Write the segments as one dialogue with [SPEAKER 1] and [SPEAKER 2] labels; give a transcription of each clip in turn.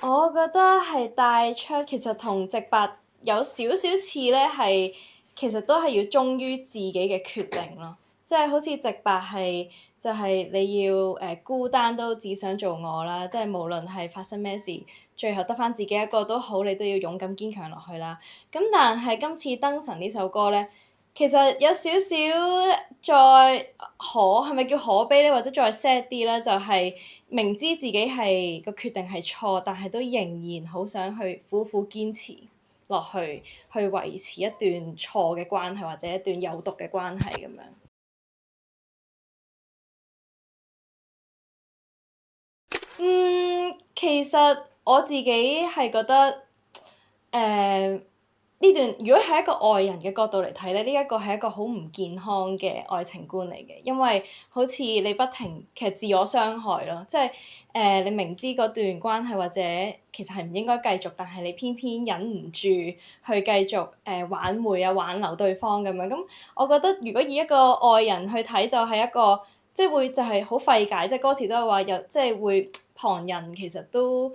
[SPEAKER 1] 我覺得係帶出其實同直白有少少似咧，係其實都係要忠於自己嘅決定咯。即係好似直白係就係你要孤單都只想做我啦，即係無論係發生咩事，最後得返自己一個都好，你都要勇敢堅強落去啦。咁但係今次《燈神》呢首歌咧，其實有少少再係咪叫可悲咧，或者再 sad 啲咧，就係、明知自己係個決定係錯，但係都仍然好想去苦苦堅持落去，去維持一段錯嘅關係或者一段有毒嘅關係咁樣。其實我自己係覺得，呢段如果係一個外人嘅角度嚟睇咧，呢一個係一個好唔健康嘅愛情觀嚟嘅，因為好似你不停其實自我傷害咯，即係你明知嗰段關係或者其實係唔應該繼續，但係你偏偏忍唔住去繼續挽回啊、挽留對方咁樣。咁我覺得如果以一個外人去睇，就係一個即係會就係好費解，即係歌詞都係話有即係會旁人其實都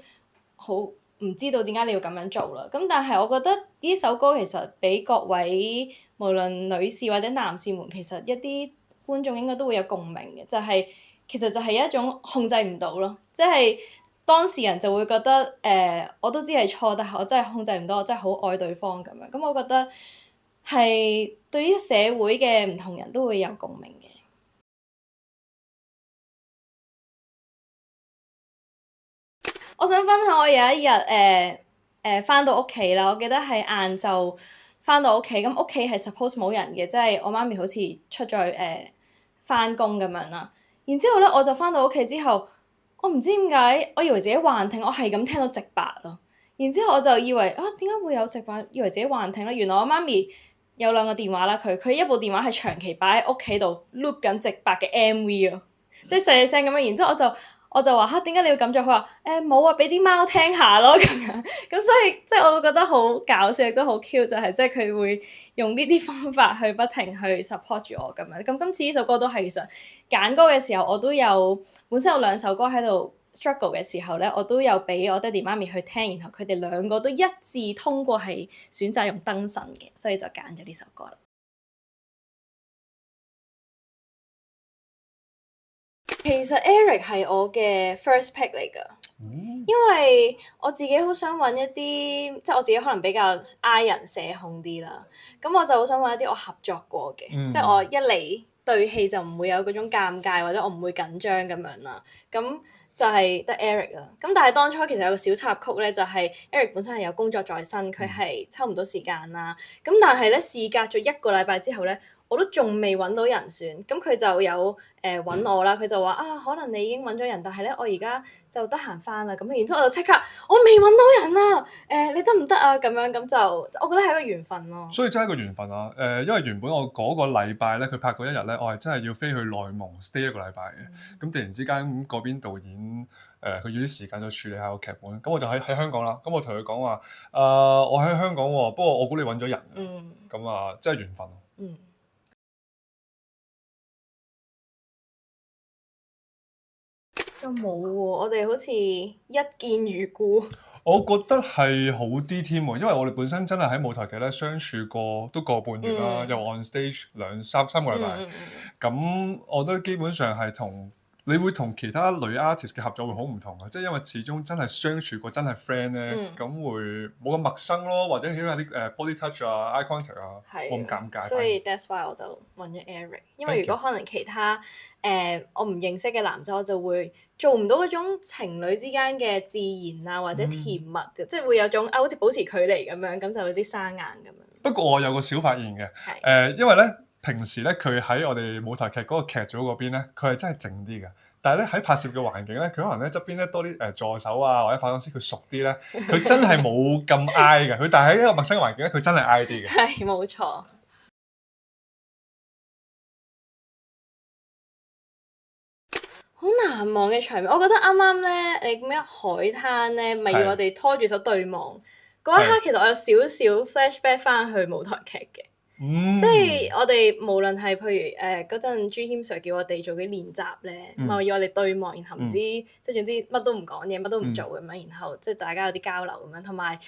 [SPEAKER 1] 好唔知道點解你要咁樣做啦。咁但係我覺得呢首歌其實俾各位無論女士或者男士們，其實一啲觀眾應該都會有共鳴嘅，就係、其實就係一種控制唔到咯，即係當事人就會覺得我都知係錯，但係我真係控制唔到，我真係好愛對方咁樣。咁我覺得係對於社會嘅唔同人都會有共鳴嘅。我想分享我有一日返到屋企啦，我記得係晏晝返到屋企，咁屋企係 suppose 冇人嘅，即係我媽咪好似出咗去返工咁樣啦。然之後咧，我就返到屋企之後，我唔知點解，我以為自己幻聽，我係咁聽到直白咯。然之後我就以為啊，點解會有直白？以為自己幻聽咧，原來我媽咪有兩個電話啦，佢一部電話係長期擺喺屋企度 loop 緊直白嘅 MV 咯，即係細細聲咁樣。然之後我就話嚇，點解你要咁做？佢話冇啊，俾啲貓聽下咯咁樣。咁所以即係我會覺得好搞笑，亦都好 cute，就係即係佢會用呢啲方法去不停去 support 住我咁樣。咁今次呢首歌都係其實揀歌嘅時候，我都有本身有兩首歌喺度 struggle 嘅時候咧，我都有俾我爹哋媽咪去聽，然後佢哋兩個都一致通過係選擇用燈神嘅，所以就揀咗呢首歌啦。其實 Eric 係我嘅 first pick 嚟㗎，因為我自己好想揾一啲，即係我自己可能比較 I 人社恐啲啦，咁我就好想揾一啲我合作過嘅，即係我一嚟對戲就唔會有嗰種尷尬，或者我唔會緊張咁樣啦，咁就係得 Eric 啦。咁但係當初其實有個小插曲咧，就係 Eric 本身係有工作在身，佢係抽唔到時間啦。咁但係咧，事隔咗一個禮拜之後咧，我都仲未揾到人選，咁佢就有揾我啦。佢就話啊，可能你已經揾咗人，但係咧我而家就得閒翻啦。咁然之後我就即刻，我未揾到人啊！你得唔得啊？咁樣咁就我覺得係一個緣分咯。
[SPEAKER 2] 所以真係一個緣分啊！因為原本我嗰個禮拜咧，佢拍嗰一日咧，我係真係要飛去內蒙 stay 一個禮拜嘅。咁突然之間嗰邊導演佢要啲時間再處理下個劇本，咁我就喺香港啦。咁我同佢講話我喺香港喎，不過我估你揾咗人。咁啊，真係緣分。
[SPEAKER 1] 都冇喎，我哋好似一見如故。
[SPEAKER 2] 我覺得係好啲添喎，因為我哋本身真係喺舞台劇咧相處過都個半月啦，又 on stage 三個禮拜。咁我覺得基本上係你會同其他女 artist 嘅合作會好唔同嘅，即係因為始終真係相處過真係 friend 咧，咁會冇咁陌生咯，或者起碼啲body touch 啊、eye contact 啊，冇咁尷尬。
[SPEAKER 1] 所以 that's why 我就揾咗 Eric，因為如果可能其他我唔認識嘅男仔，我就會做唔到嗰種情侶之間嘅自然啊，或者甜蜜嘅，即係會有種好似保持距離咁樣，咁就有啲生硬咁樣。
[SPEAKER 2] 不過我有個小發現嘅，因為咧平時咧佢喺我哋舞台劇嗰個劇組嗰邊咧，佢係真係靜啲嘅。但係咧喺拍攝嘅環境咧，佢可能咧側邊咧多啲助手啊或者化妝師佢熟啲咧，佢真係冇咁 I 嘅。佢但係喺一個陌生嘅環境咧，佢真係 I 啲嘅。
[SPEAKER 1] 係冇錯。好難忘嘅場面，我覺得啱啱咧，你咩海灘咧，咪要我哋拖住手對望嗰一刻，其實我有少少 flashback 翻去舞台劇嘅，即係我哋無論係譬如嗰陣朱謙 Sir 叫我哋做啲練習咧，咪要我哋對望，然後唔知即係總之乜都唔講嘢，乜都唔做咁樣，然後即係大家有啲交流咁樣，同埋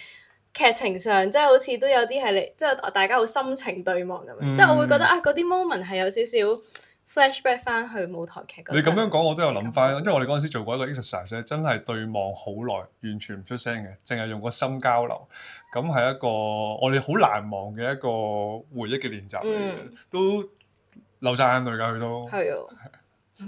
[SPEAKER 1] 劇情上即係好似都有啲係你即係大家好心情對望咁樣，即係我會覺得啊嗰啲 moment 係有少少 flashback 翻去舞台劇嗰陣。
[SPEAKER 2] 你咁樣講我都有諗翻，因為我哋嗰陣時做過一個 exercise 咧，真係對望好耐，完全唔出聲嘅，淨係用個心交流。咁係一個我哋好難忘嘅一個回憶嘅練習嚟嘅，都流晒眼淚㗎佢都。
[SPEAKER 1] 係啊。